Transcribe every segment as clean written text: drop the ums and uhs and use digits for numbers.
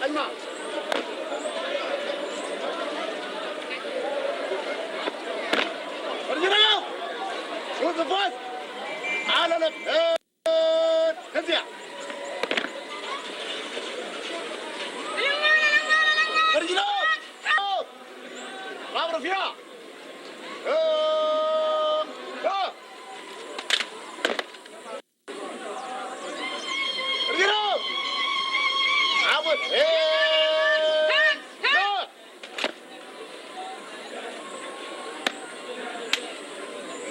أجمع رجلنا شوف الفوز على لف تنزع رجلنا رابر فيها رجلنا عبد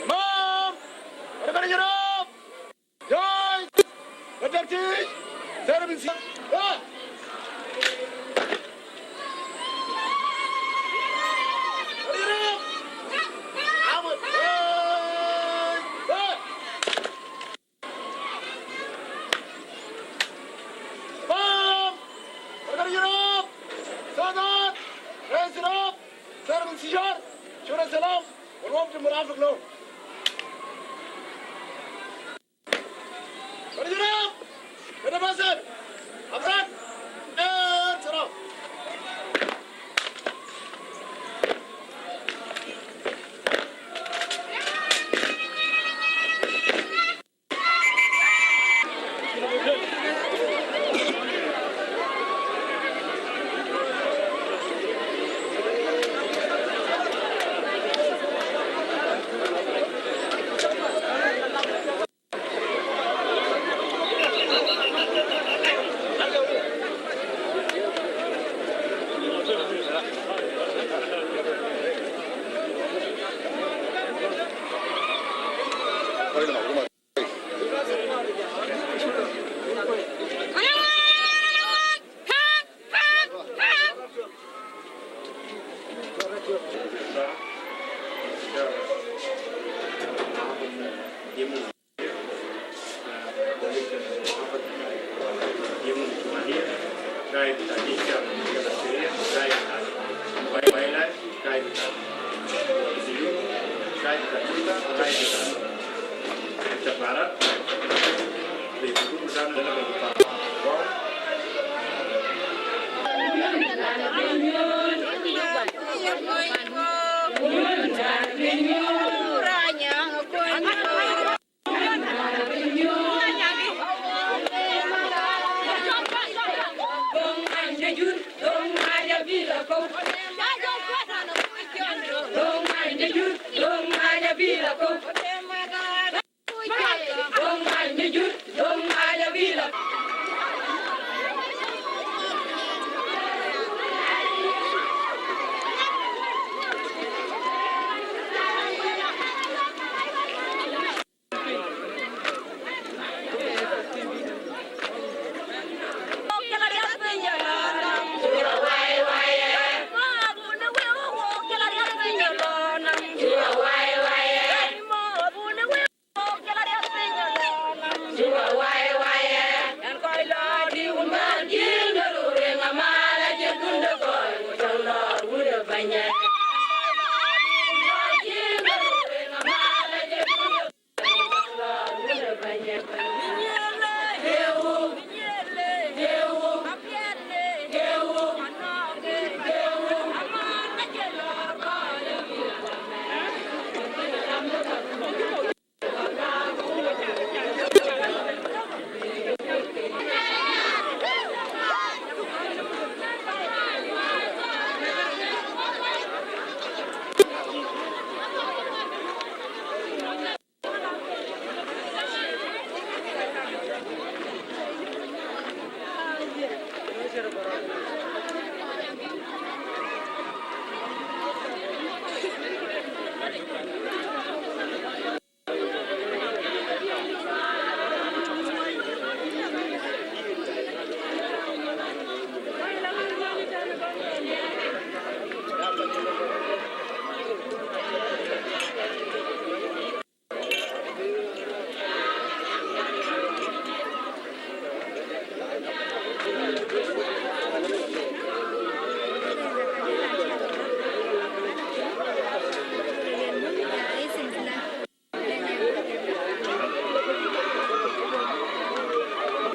مام رجل جنوب جاي بدرتي سير بن سير رجل عبد مام رجل جنوب سادات رئيس جنوب سير بن سيار شورى السلام والوفد المرافق له رجل كده باسل أبراد سلام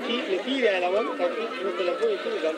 aquí de la mano, no te la puedo decir.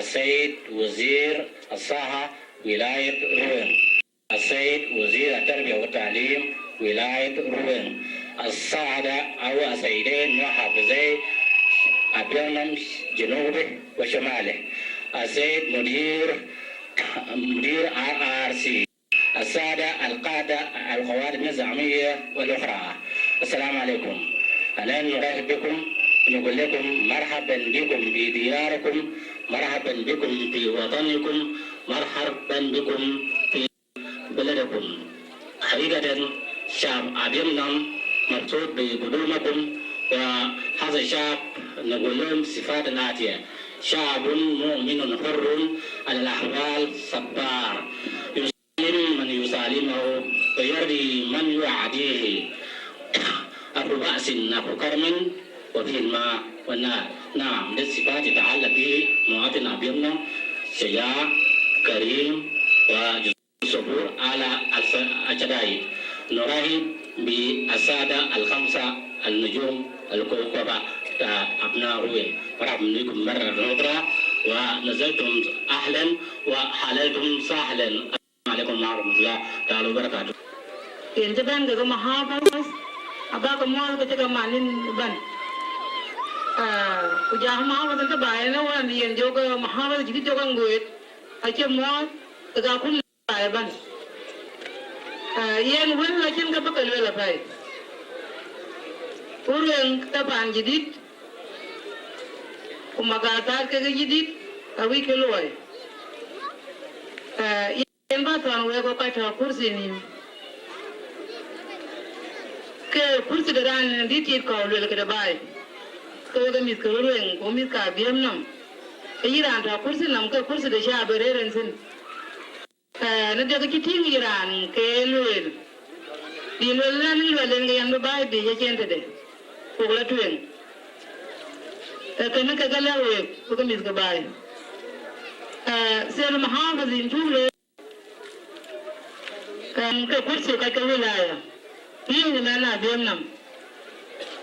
السيد وزير الصحة ولاية روين، السيد وزير التربية والتعليم ولاية روين، السادة أو السيدين محافظي أبيان جنوبه وشماله، السيد مدير RRC، السادة القادة القوات النظامية والأخرى، السلام عليكم. أنا نرحب بكم، نقول لكم مرحبا بكم في دياركم، مرحبا بكم في وطنكم، مرحبا بكم في بلدكم. حقيقة شعب أبيمنا مبسوط بقدومكم، وهذا الشعب نقول لهم صفات الآتية: شعب مؤمن حر على الأحوال صبار، يسالم من يسالمه ويرضي من يعاديه، أبو بأس أبو كرم وفيه الماء والنار. نعم للصفات يتعلق به مواطن أبيضنا شجاع كريم وصبور على الشدائد. نرحب بالسادة الخمسة النجوم الكوكبة أبناء روين. مرحبا بكم مرة أخرى ونزلتم أهلا وحللتم سهلا. السلام عليكم ورحمة الله تعالى وبركاته. Yanzu ban daga mahabas a baka mawar ka cika malin ban. Ku ja mahabas ta bayan na wani yanzu ga mahabas jiki jogan goye a ce mawar ga kun baya ban. Yan wani lakin ka baka lwela fai. Wurin ta ban jidit kuma ga ta ka ga jidit a wiki lwai. Yan ba ta wani ko kai ta kursi ne. Ke kursi da ran di ti ko le ke da bai ko ga mis ko ren ko mis ka biam nam e iran ta kursi nam ke kursi da sha bereren sin na de ki tin iran ke le di le lan le le ngam bai bi je gente de ko la tuen ke na ka ga le ko ga mis ka bai se na mahamazin tule kan ke kursi ka ka wilaya Ini mana Vietnam.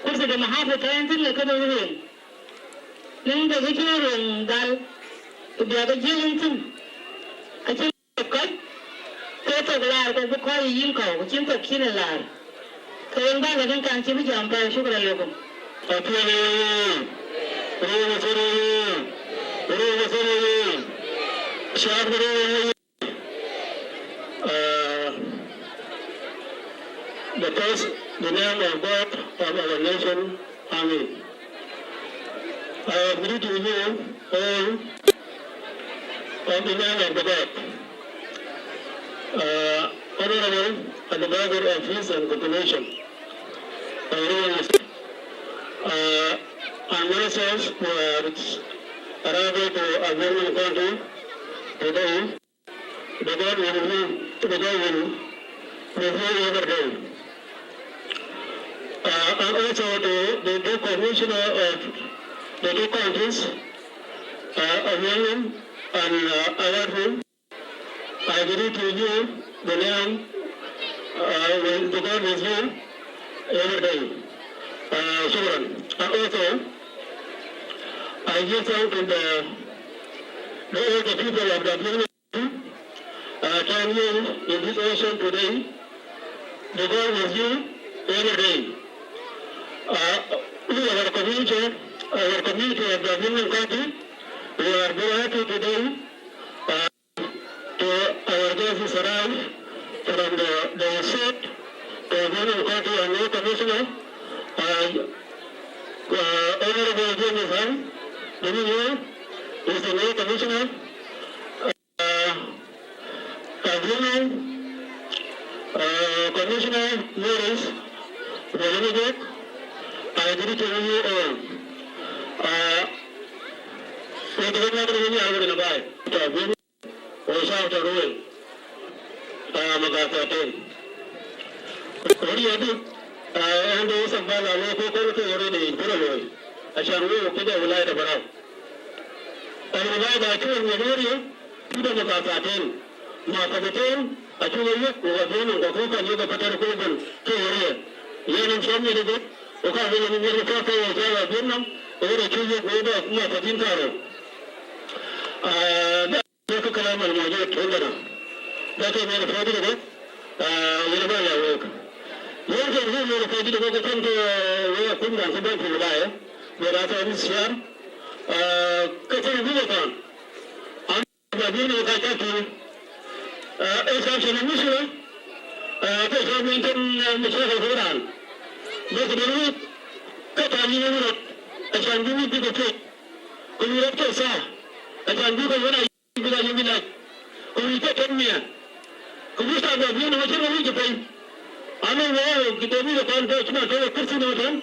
Kursi da mahafa ta yanzu ne kada wurin. Nan da kake wurin dal. Da ga jin tun. A cikin kai. Sai ta ga ko ko kai yin ka ko kin ta kin la. Kai ba ga kan ci bi jam ba shukran lakum. Because the name of God of our nation, Amen. I agree to you all on the name of the God. Honorable Advisor of Peace and Cooperation, and ministers who are arriving to a very country today, the God will review every day. And also the two commissioner of the two countries, William and Awadu, I agree to you the name the God with you every day. Shukran. And also, I give thanks to all the people of the community join you in this ocean today. The God with you every day. Our community of the Union Country, we are very happy today to our guests arrive from the state, the Union Country and new commissioner, Honorable James Han, the new year, is the new commissioner, Commissioner Morris, the delegate. I agree to you all. We don't have any other than buy. We shall to ruin. Magatatin. What do you do? And those of Bala local to already in Puraloy. I shall rule to the light of around. And the light I told you, to the Magatatin. Makabatin, I told you, who are doing the cook and you the Patercoban to Korea. Yen show me the good. Because we are very careful of our Vietnam, we are choosing to go back to Tintaro. That's a column of my children. That is very fortunate. University work. Once I really reflected to go to where I couldn't answer them for the buyer, where I thought this year, Catherine Villaton. I'm going to get to it's actually a mission. Because I've been to Michelle Horan. But the root, cut on you, I can do it to the pit. When you have to say, I can do the one I do like. When you take me, when you start the what you want to pay. I'm aware of the David of Congress, not a person of them.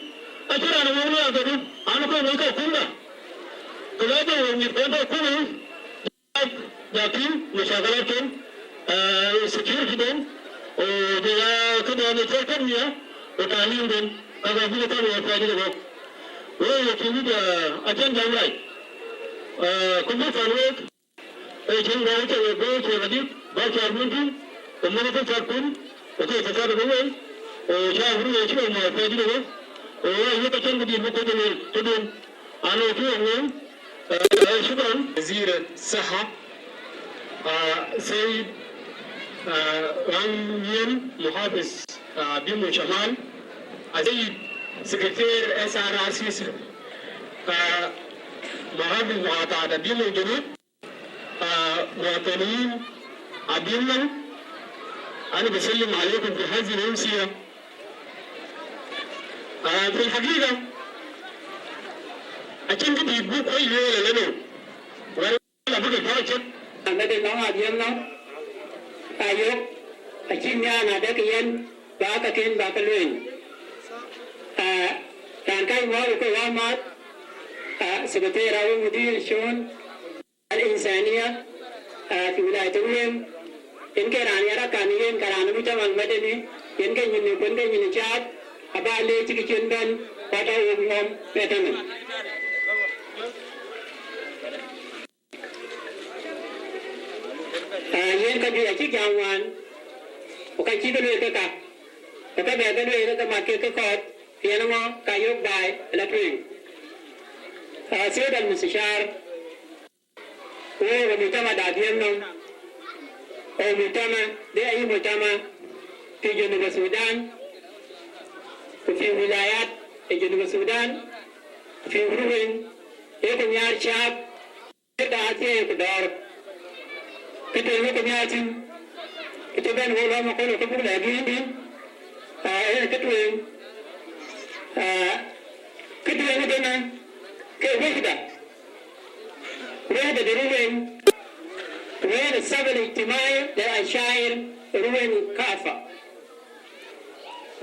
I said, I'm aware of them. I'm going to make a Kunda. The letter when you go to Kunda, the team, which are going security them, or they are coming on the second year. But I mean then, as I do the time of Friday, ويكيد أجند أولاي كل فانوك أجند أولاي بيت وديك باكر منتي ومن تفكر وكيف تفكر وشاهدوا يشوفوا ما فيديو وهي تكلم بدي مقدمة تدين أنا أقول شكرا وزير الصحة سيد رامين محافظ بيمو شمال السيد سكرتير SRRC محافظ معطى بيمو جنوب مواطنين عبيمنا أنا بسلم عليكم في هذه الأمسية في الحقيقة أكيد بدي يبقوا كل يوم لنا ولا بقى فاكر أنا ده نوع ديالنا أيوب أكيد أنا ده كيان باكين باكلوين كان كاي مارو كوامات سكرتير أو مدير شؤون الإنسانية في ولاية الوين إن كان أنا كانين كان مجتمع المدني إن كان ينقل ينجاب أبالي تكيندن pada umum petana. Yang kedua cik jawan, bukan cik dulu itu tak. Tapi beda dulu itu tak makin kekot. Yang nama kayuk bay elektrik. Saya dan musyair. Oh, mutama dadian nom. Oh, mutama dia ini mutama di Junub Sudan. في ولايات جنوب السودان في روين يكون يار شاب كتاتي كدار كتير يكون ياتي كتبان ولا ما كانوا كبر لاجين كتوين كتوين كنا كوحدة دروين وين السبب الاجتماعي للشاعر روين كافة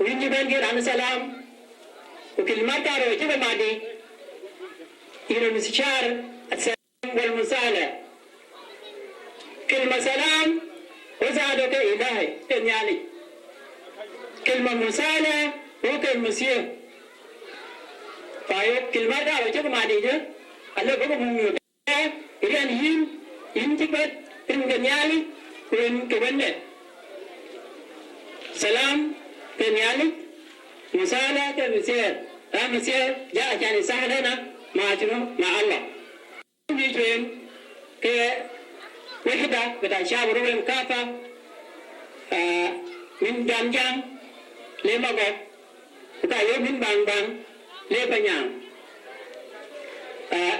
ويجي بنجر عن سلام وكلمات على وجه المادي إلى المستشار السلام والمسالة كلمة سلام وزادك إلهي يعني كلمة مسالة وكلمة مسيح فايو كلمات على وجه المادي جه الله بقى مميز إلى أن ينتبه إن يعني وإن كبنة سلام كنيالي مسالة كمسير مسير جاء كان يساعدنا مع مع الله يجون كوحدة بتاع شعب روم كافة من جام لمغو بتاع يوم من بان لبنان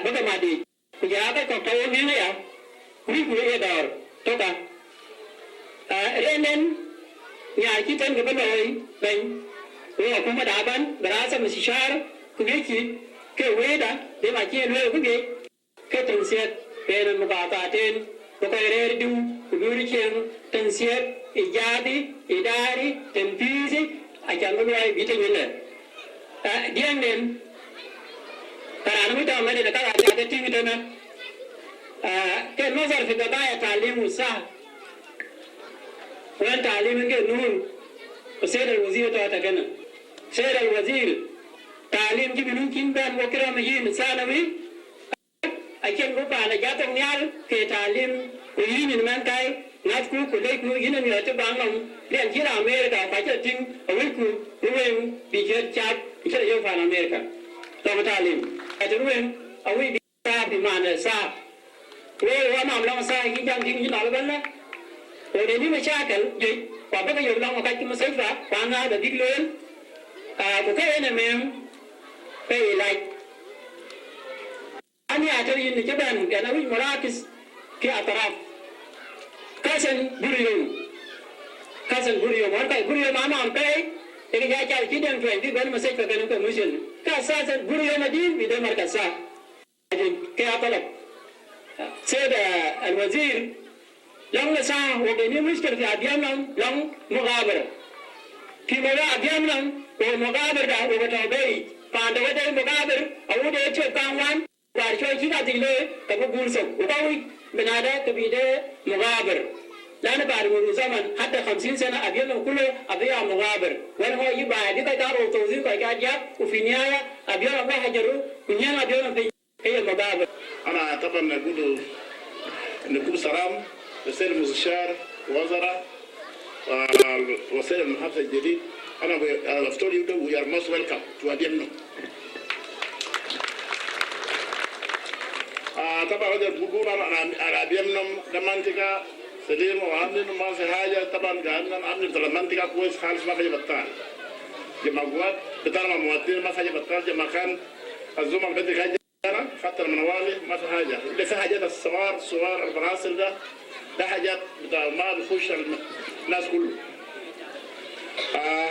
بقى ما دي وجاء كتير من يا ويقول دار توكا رنن nhà chi tên của bên đội mình rồi cũng mà đã bán berasa mesishar cũng biết chi cái quế đó để mà chia nuôi cũng biết cái tiền xét về nó bảo ta tên có cái rễ du cũng biết chuyện tiền xét ijadi idari tiền phí ai chẳng có ai biết chuyện này điên nên karena nó mới cho mấy đứa các bạn cái TV đó nè cái nó giờ phải có đại تعليم وسع وأنت تعليم نون وسيد الوزير تعتقنا سيد الوزير تعليم جب ممكن بان وكرام يين ثانوي أكيد ربع على جاتك نيال في تعليم ويين من كاي نافكو كليكو ين من يتبعهم لأن كلا أمريكا فاجتين أولكو روين بيجت شاب يشتري يوم فان أمريكا طب تعليم أتروين أوي بيسا بمعنى سا وما عملنا سا يجان تين ينال بنا ودني مشاكل جي وابد يوم لما كاي مسافة فانا بديك لين كوكا أنا مم في لايك أنا أتري إن جبان كان أوي مراكز كأطراف كاسن بريوم هركا بريوم أنا أم كاي إذا جاء جاء كده في عندي بين مسافة كانوا كمشين كاسن بريوم دين بدأ مركز سا كأطراف سيد الوزير لون نساء وبني مشكلة في أبيانهم لون مغامرة في مغامرة أبيانهم ومغامرة ده وبتوبي فعندما ده مغامرة أو ده يشوف كمان وعشان كذا تقول كابو بورسو وكاوي بنادا كبيدة مغامرة لأن بعد مرور زمن حتى 50 سنة أبيضهم كله أبيض مغابر وأنا هو يبقى دي كتار وتوزيع كجاب وفي النهاية أبيضهم ما هجروا ونيان أبيضهم في هي المغابر. أنا طبعا أقول نكون سلام لسيد المستشار وزراء وسيد المحافظ الجديد. أنا أفتول يبدو we are most welcome to Abiemnom. طبعا هذا بقول أنا Abiemnom دمانتك سليم وعاملين ما في حاجة طبعا قاعدين عاملين دمانتك كويس خالص ما في بطال. جماعات بتاع المواطنين ما في بطال جماعة كان الزملاء بدك حاجة أنا حتى المنوالي ما في حاجة. اللي في حاجات الصور البراسل ده حاجات بتاع ما بيخش الناس كله.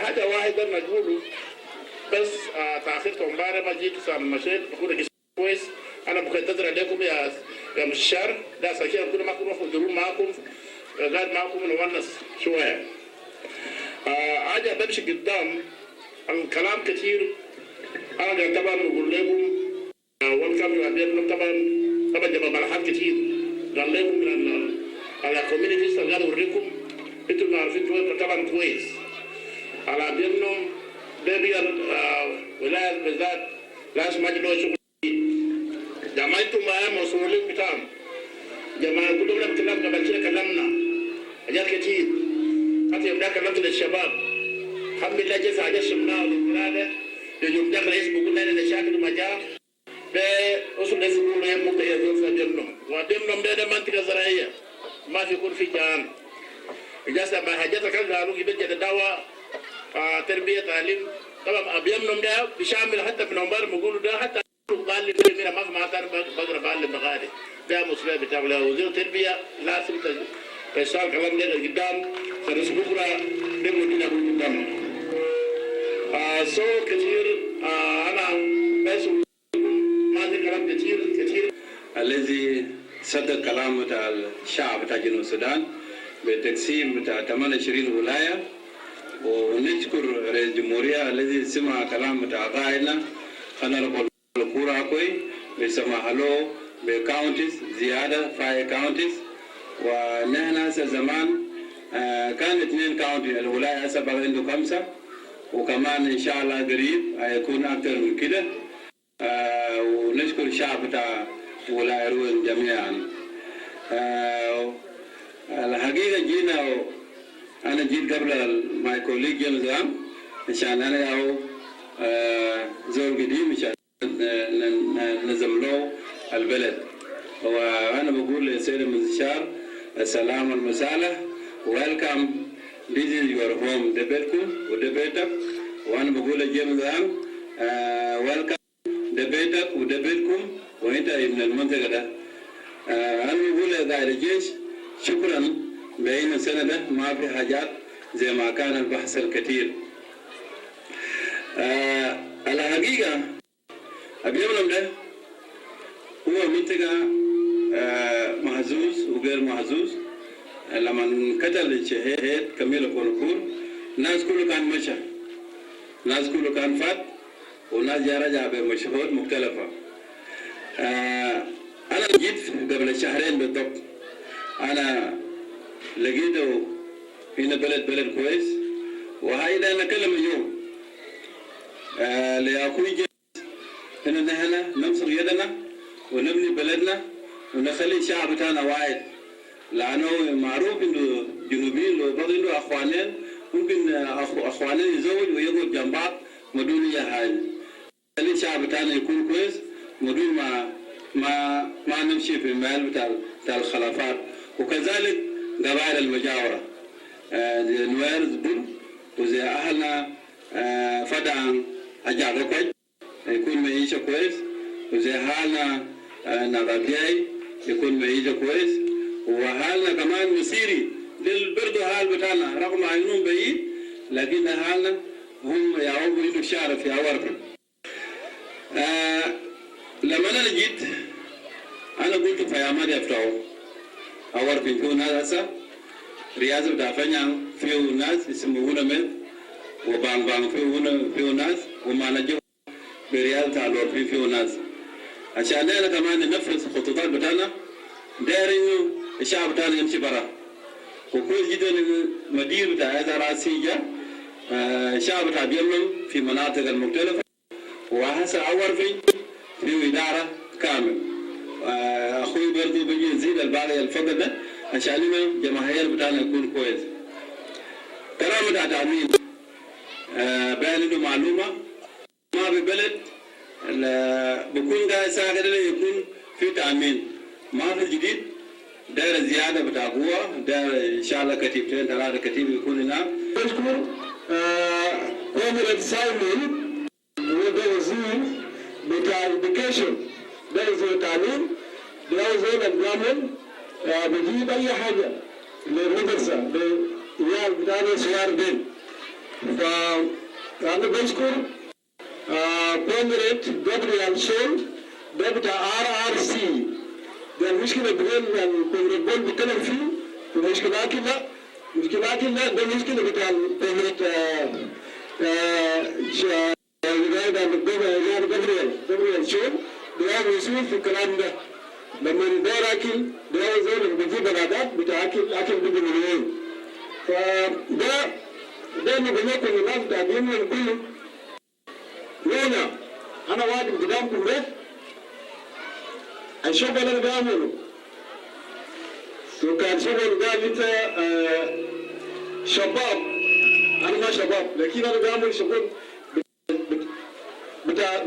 هذا واحد ده نقوله بس تأخيرته امبارح ما جيت سام مشيت بكون كويس. أنا بكتر عليكم يا مستشار ده سكين كل ما كنا خدروا معكم قاعد معكم نونس شوية. حاجة بمشي قدام الكلام كثير. أنا طبعا بقول لكم والكم يعبرون طبعا جماعة ملاحات كثير قال لكم من على كوميونيتيز قالوا أوريكم أنتم عارفين طبعا كويس. على Abiemnom ده بير ولاية بالذات لازم أجلوا شغل. جماعتهم معايا مسؤولين بتاعهم. جماعة كلهم نتكلم قبل كده كلمنا حاجات كتير. حتى يوم ده كلمت للشباب. الحمد لله جالس حاجات شفناها والولادة. يوم ده رئيس بقول لنا مشاكل ما جاء. بأصل الناس يقولوا يا ممكن يزور في Abiemnom. وAbiemnom ده منطقة زراعية. ما في يكون في جان. إجازة ما حاجات كان قالوا يبدأ الدواء تربية تعليم. طبعا Abiemnom ده بيشامل حتى في نومبر بقولوا ده حتى قال لي في مينا ما كان بقرا قال لي بغادي ده مسؤولية بتاعه له وزير التربية لازم تشتغل كلام ده قدام سنس بكرة ده مدينة قدام. سو كثير أنا بس ما عندي كلام كثير. الذي صدق كلام بتاع الشعب بتاع جنوب السودان بالتقسيم بتاع 28 ولاية. ونشكر رئيس الجمهورية الذي سمع كلام بتاع قائدنا خلال الكورة كوي بسمح له بكاونتيز زيادة 5 كاونتيز. ونحن هسه زمان كان 2 كاونتي الولاية هسه بقى عنده 5 وكمان إن شاء الله قريب هيكون أكثر من كده. ونشكر الشعب بتاع ولاية روين جميعا. الحقيقة جينا أنا جيت قبل ماي كوليج جيمس عشان أنا أو زول قديم عشان نظم له البلد. وأنا بقول للسيد المستشار السلام والمساء ويلكم. This is your home ده بيتكم وده بيتك. وأنا بقول لجيمس ويلكم ده بيتك وده بيتكم وأنت من المنطقة ده. أنا بقول لقائد الجيش شكرا بين السنة ده ما في حاجات زي ما كان البحث الكثير. الحقيقة Abiemnom ده هو منطقة محظوظ وغير محظوظ. لما قتل الشهيد كميل كونكور الناس كله كان مشى الناس كله كان فات والناس جا رجع بمشهود مختلفة. أنا جيت قبل شهرين بالضبط. أنا لقيته هنا بلد كويس وهيدا نكلم اليوم لأخوي إن نحن نمسك يدنا ونبني بلدنا ونخلي الشعب بتاعنا واحد. لأنه معروف إنه جنوبيين لو بقوا عنده أخوانين ممكن أخوانين يزوج ويقعد جنب بعض بدون أي حاجة. خلي الشعب بتاعنا يكون كويس بدون ما نمشي في المال بتاع الخلافات. وكذلك قبائل المجاورة زي نوير زبون وزي أهلنا فدان أجاغوكوج يكون معيشة كويس وزي حالنا نغابياي يكون معيشة كويس. وحالنا كمان مسيري للبرد حال بتاعنا رغم انهم بعيد لكن حالنا هم يعوبوا انه شعر في عورهم. لما انا جيت انا قلت في عماد يفتحوا عور في ناس هسه رياض بتاع فنيان فيه ناس يسموه ميت وبان فيه ناس وما نجوا برياض تعالوا فيه ناس عشان انا كمان ننفذ الخطوات بتاعنا دايرين الشعب بتاعنا يمشي برا وكل جدا مدير بتاع هذا راسية شعب بتاع بيمن في مناطق المختلفة وهسه عور في إدارة كامل. أخوي برضو بيجي يزيد الباقي الفقر ده عشان الجماهير بتاعنا يكون كويس. كلام بتاع تأمين بيان له معلومة ما ببلد بكون قاعد ساعة كده يكون في تأمين ما في جديد داير زيادة بتاع قوة داير إن شاء الله كتيبتين 3 كتيب يكون هناك. أشكر قومي سايمون وده وزير بتاع education ده وزير التعليم ده وزير الجامعة بجيب أي حاجة للمدرسة للعيال بتاعنا صغار دين. فأنا بشكر كومريت جابريال سول ده بتاع RRC. ده المشكلة بين الكومريت بول بيتكلم فيه ومشكلات لا ده المشكلة بتاع الكومريت جابريال سول ده مسؤول في الكلام ده. لما ندور أكل ده زول اللي بيجيب العادات بتاع أكل بدون مليون. فده نبنيكم الناس بتاع بيمن كله. هنا أنا واحد قدامكم ده الشغل اللي بعمله وكان شغل ده أنت شباب أنا ما شباب لكن أنا بعمل شغل بتاع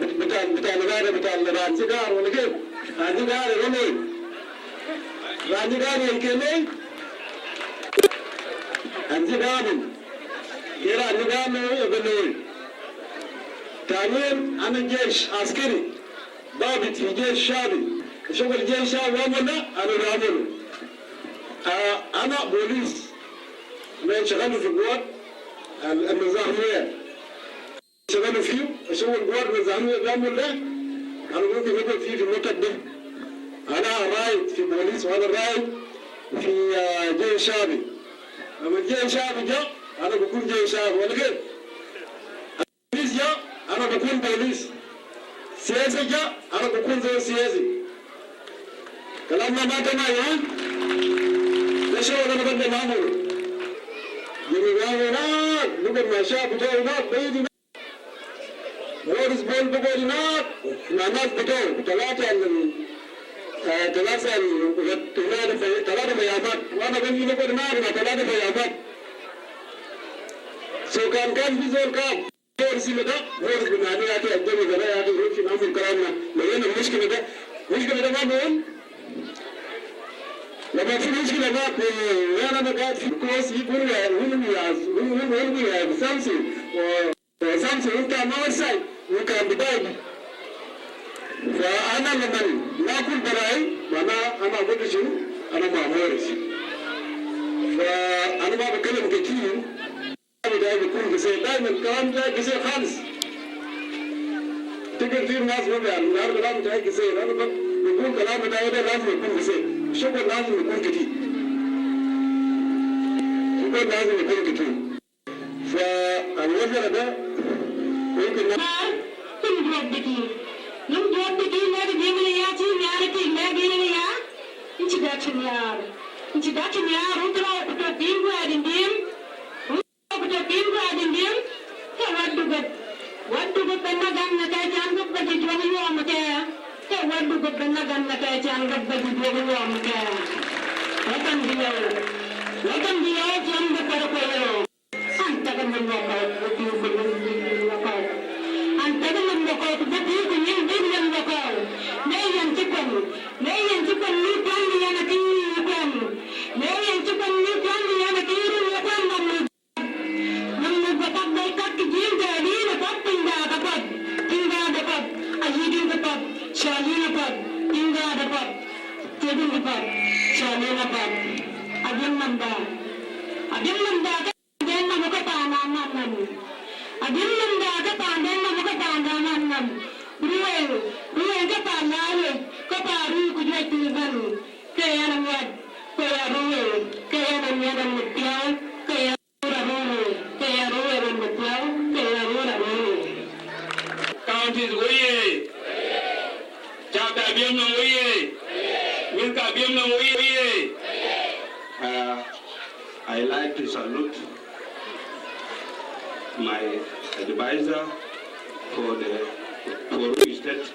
الغارة بتاع الرانسيجار ولا كيف؟ رانسيجار رمي رانسيجار يمكنني رانسيجار يرى رانسيجار يبنوي. تعليم أنا جيش عسكري ضابط في جيش شعبي شغل جيش شعبي أنا بعمله. أنا بوليس ما شغلوا في القوات النظامية شغلوا فيه شغل القوات النظامية بعمل ده أنا ممكن أقعد فيه في المكتب ده. أنا رايد في بوليس وأنا رايد في جيش شعبي. لما الجيش شعبي جاء أنا بكون جيش شعبي ولا كيف؟ البوليس جاء أنا بكون بوليس. سياسي جاء أنا بكون زي سياسي. كلامنا ما تمام ها؟ ده شغل أنا بدي نعمله. هناك بقول ما شاف بتوع هناك بيجي مورس بول بقول هناك مع ناس بتوع ثلاثة فيامات وأنا بني بقول هناك مع 3 فيامات. سو كان في زول كاب مورس ده مورس بناني يأتي أجمع زنا يأتي يروح ينام كلامنا لأن المشكلة ده ما بقول لما في مشكلة ما أنا قاعد في كويس يقول يا سامسون أنت ما وصل وكان بداية. فأنا لما ناكل براي أنا أقول شنو أنا ما مورس. فأنا ما بتكلم كتير دايما بيكون قصير دايما الكلام ده قصير خالص. تقدر في ناس ما بيعرفوا الكلام ده قصير أنا بقول كلام ده لازم يكون قصير. الشغل لازم يكون كتير. فالوزر ده ممكن I like to salute my advisor for the Kuru State,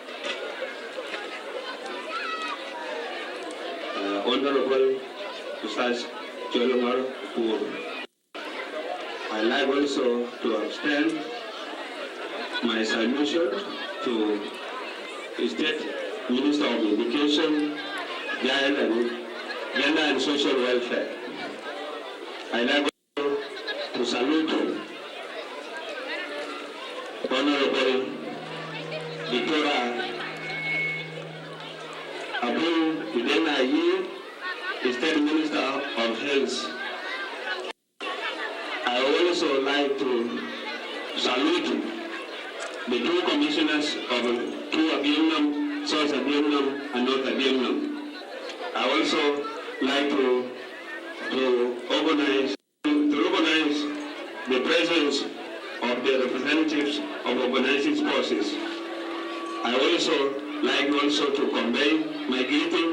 Honorable Ustaz Jolomar Kuru. I like also to extend my submission to the State Minister of Education, Gender and Social Welfare. I like also to salute Honorable Victoria Abu Udenayi, the State Minister of Health. I also like to salute the two commissioners of two Abiyanam, South Abiyanam and North Abiyanam. I also like to recognize the presence of the representatives of organizing forces. I also like to convey my greeting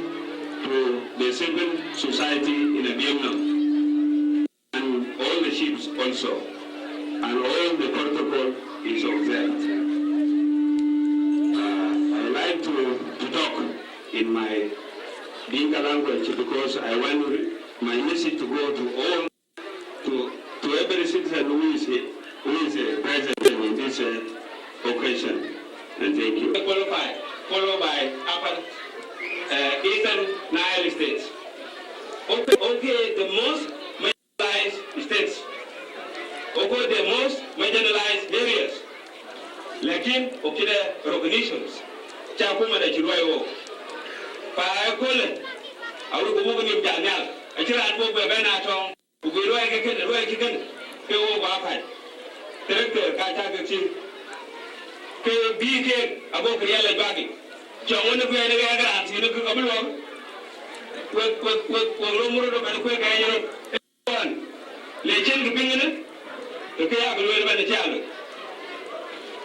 to the civil society in Abiyanam and all the chiefs also, and all the protocol is observed. I like to talk in my Dinka language because I want my message to go to all, to every citizen who is present in this occasion. And thank you. Followed by upper Eastern Nile states. Okay, the most marginalized states. Okay, the most marginalized areas. Lakin, okay, the recognitions. Chakuma da Chiruayo. Paakole, I will go over in Daniel. I tell you, I will be Benaton. We will like a chicken. Go over. Director, Kataka. BK about the yellow baggy. John, one of the other you look up along with Romulo and quick one. Legend to bring in it. The Kaya will wear the child.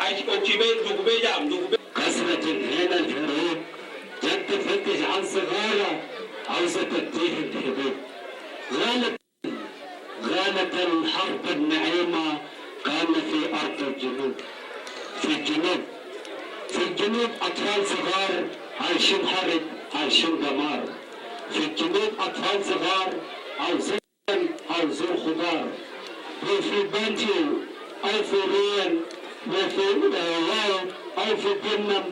I spoke to you to obey them. كثرة هنا الحروب جد تفتش عن صغارة عاوزة تنتهي الحروب. غالة الحرب النعيمة كان في أرض الجنوب. في الجنوب أطفال صغار عايشين حرب عايشين دمار. في الجنوب أطفال صغار عاوزين خضار. وفي بانتيو أو في ريان وفي هواي أو في الجنم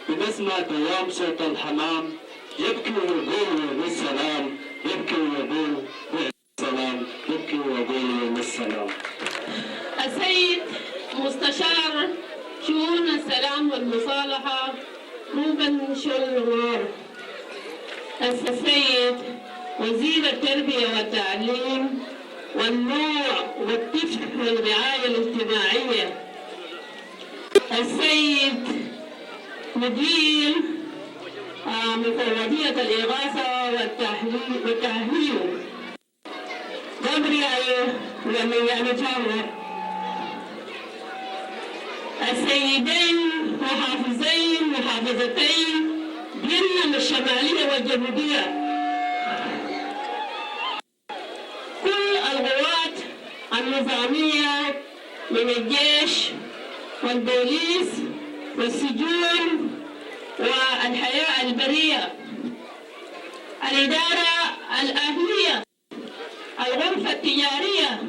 بنسمع دوام صوت الحمام يبكي ويقول والسلام يبكي ويقول والسلام يبكي ويقول والسلام. السيد مستشار شؤون السلام والمصالحة روبن شولوار، السيد وزير التربية والتعليم والنوع والطفل والرعاية الاجتماعية، السيد مدير مفوضية الإغاثة والتأهيل غابرييل وميانوتاور، السيدين محافظتين فيتنام الشمالية والجنوبية، كل القوات النظامية من الجيش والبوليس والسجون والحياة البرية، الإدارة الأهلية، الغرفة التجارية،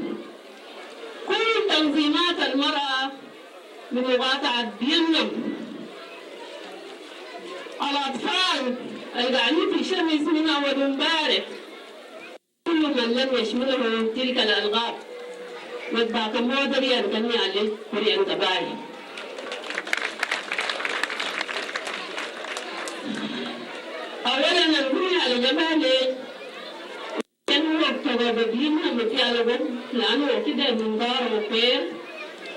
كل تنظيمات المرأة بمقاطعة فيتنام، الأطفال القاعدين في شمس من أول امبارح، كل من لم يشمله تلك الألغاب مدباك مودريا كني عليه كوريان تباي. أولا نقول على جمالي كانوا يبتغوا بدينها مكيالهم لأنه كده من دار وخير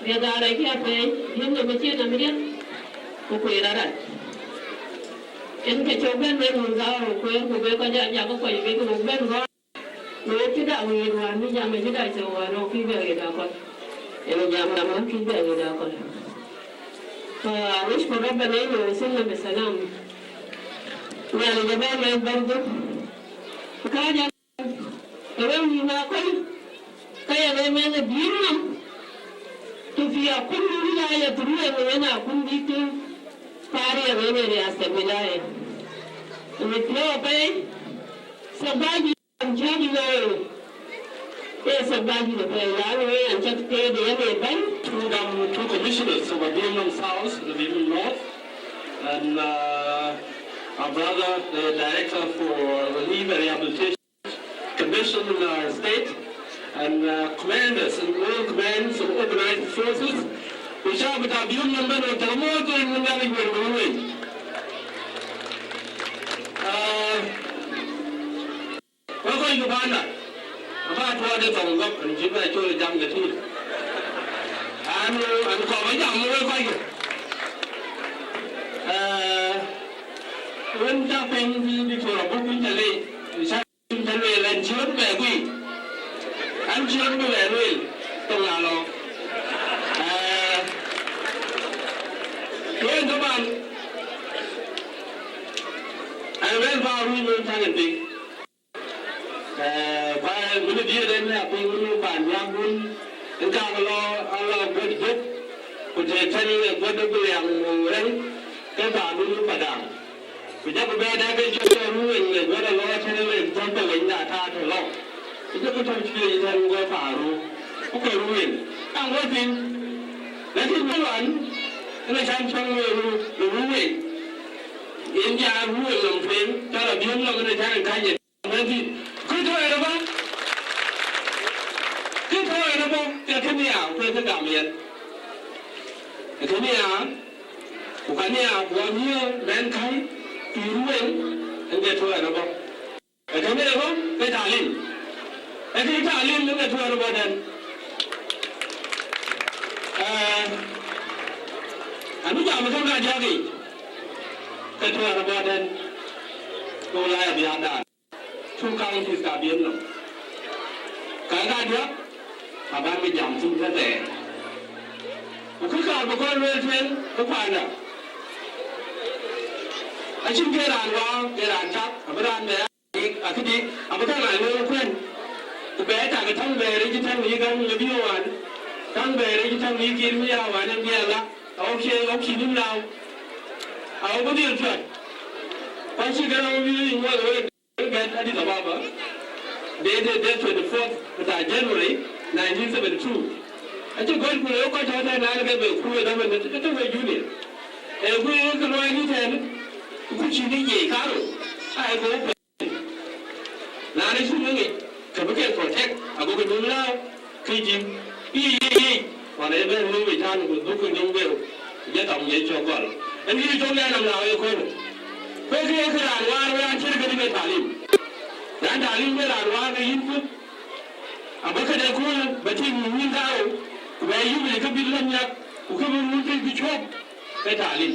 يدار فيها في هن مكينا مريم وخيرات إن كتوبان من دار وخير وبيكا جاء كوي بيكا وبين غار وكده ويرواني جامع جدا يسوانو في بيئة داخل إنه جامع في بيئة داخل فنشكر ربنا إنه وصلنا بسلام يعني جبال برضو وكاجا يومي ما كل kaya ne mena binnam to fiya kullu wilaya duruya mena kundi to pare ne ne asa wilaya mitlo bay sabaji amjani na sabaji da bay ya ne an chatte da ne bay two commissioners of Vietnam South, the Vietnam North, and our brother, the director for Relief and Rehabilitation Commission in our state, and commanders and all commands of organized forces, which are with our Vietnam member of Talamoto and Nungali Werway. We're going to Banda. About what is on up and Jim, I told you, Jam the two. And calling Jam, we're going to. When Japan before a book in the lake, we sat in the rail and children were we. And children were real. Tolalo. When the man, I went by we were trying to while we did then have been by Yagun and Kamalo, good book, which I tell you what the young ring, the Babu Padam. We never made every just ruin with what a lot of example in that art alone. We never touch you and go far. Okay, ruin. I'm working. Let him go on. And I can't tell you the ruin. India ruin on fame, tell a young love in the time kind of good way about. Good way about the Kenya, where the Damian. The Kenya, Ukania, 1 year, mankind. Ruin and get to another. I don't know, get Alin. I think Alin look at her about them. I look at my jaggy. Get her about them. Go lie beyond that. 2 counties got beyond them. Kagaja, about me jump to the day. We could have a good way to find out. I should get on wrong, get on top, but on there, I could be, I'm a kind of little friend. The bed, I could tell Barry, you tell me you got me one. Tell Barry, you tell me you give me a one and yella. Okay, I'll keep him now. I'll go to the once you get over you, what way to get Addis Ababa. They did that 24th January 1972. I took going to the local town and I get the crew of them and the union. And we look at anything. Which you need, Caro. I go. Now, this is it. Can we get protect? I go to do now. Kijim. Whatever we return with looking in will. Get on the edge of God. And you don't let them now, you could. Where can you get on? We are children in Talim. Then Talim will have one input. A bucket of cool, but in Windau, where you will be Lamia, who come and be chopped. Let Talim.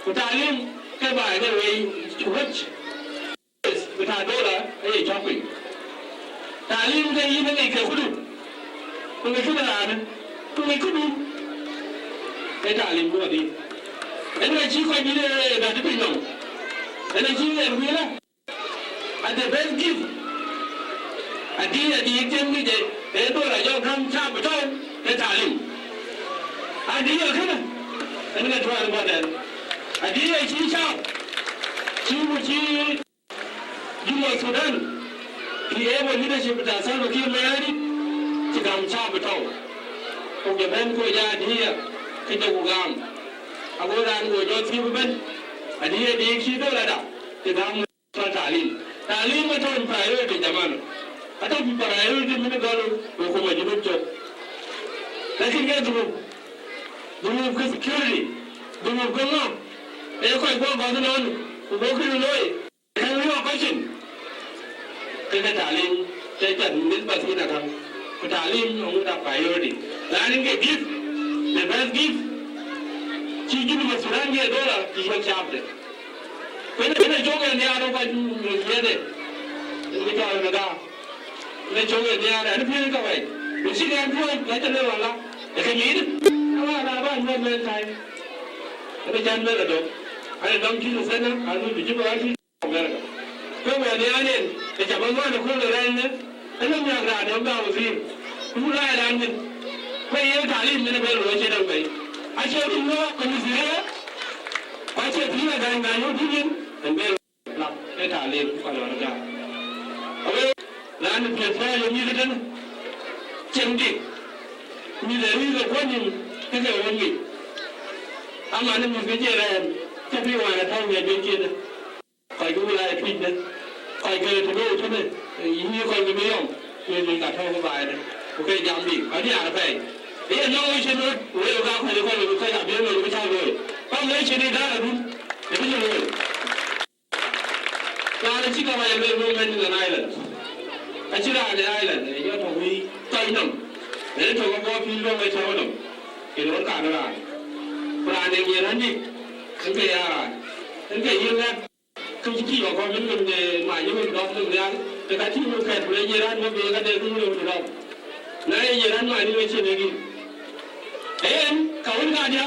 But Talim. Cái bài này về chủ hết người ta đôi là cái cho mình ta liên cái gì này kiểu đủ con người cứ là con người cứ đủ cái ta liên mua đi cái này chỉ coi như là cái bình thường cái này chỉ là như là at the best gift đi trên cái gì để tôi là do tham gia vào trong cái ta liên đi ở cái này cái này tôi là bao giờ Adi ya shi sha shi mu shi Juma Sudan ki able leadership ta san ki mayari ki gam cha bitaw ko ge ben ko ya diya ki da ku gam agoran go jo ti ben adi ya di ki do la da ki gam ta talim ma ton priority jaman ata bi priority min galo ko ma jibu cho lakin ge du ko security du ko no e ko go ba no no go ki loi kan yo ko chin cái talim cái trận đến bác sĩ là thằng cái talim ông ta priority là những cái gift the best gift chỉ giúp mà Sudan nghe đó là chỉ quan trọng đấy cái này chỗ người nhà đâu phải nghe đấy cái cho người ta cái chỗ người nhà này nó phiền các vậy mình xin em thôi lấy chân lên là cái gì đấy nó là bao nhiêu lên thay cái chân lên là được anh đóng chín sen á anh bị chụp lại thì không ra cái người nhà này để chả bao nhiêu là không được đây nữa anh không nhạc ra để ông ta một phim mu la da min kai ya talim ne bai roje dan bai a ce din no kan zira a ce dina da ngano din dan bai la ya talim ko da ga awe la ni pe fa yo ni dan cende ni da ri ga ko ni kaga wani amma nan mu gaje ran ta bi wa ta ne da ke da kai ku la fi da kai ga ta do ta ne yi ni kai ga yom ni ga ta ko ba da ko kai jam bi a di ara pai e no o che no o ga ko le ko le kai ga bi no le ta lo pa me che ni da du e bi no la na ci ga ma le no men na island a ci da island e yo to wi tai nam e to ko fi lo mai ta wono e lo ka da ra ne ye ran ni sun ke yara sun ke yin na kan ci ki ko min min ne ma yi min do min ya te ka ti min ka le ye ran mo be ga de min lo do na ye ran ma ni ce ne gi ka won ga dia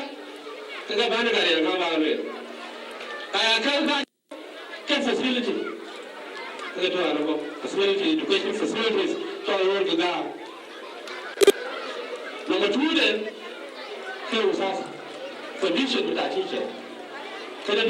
ka ga ba na ga ya ga ba le ka ga ka facility ka to ana ko facility education facilities to won ga number 2 then kai usasa condition da teacher kada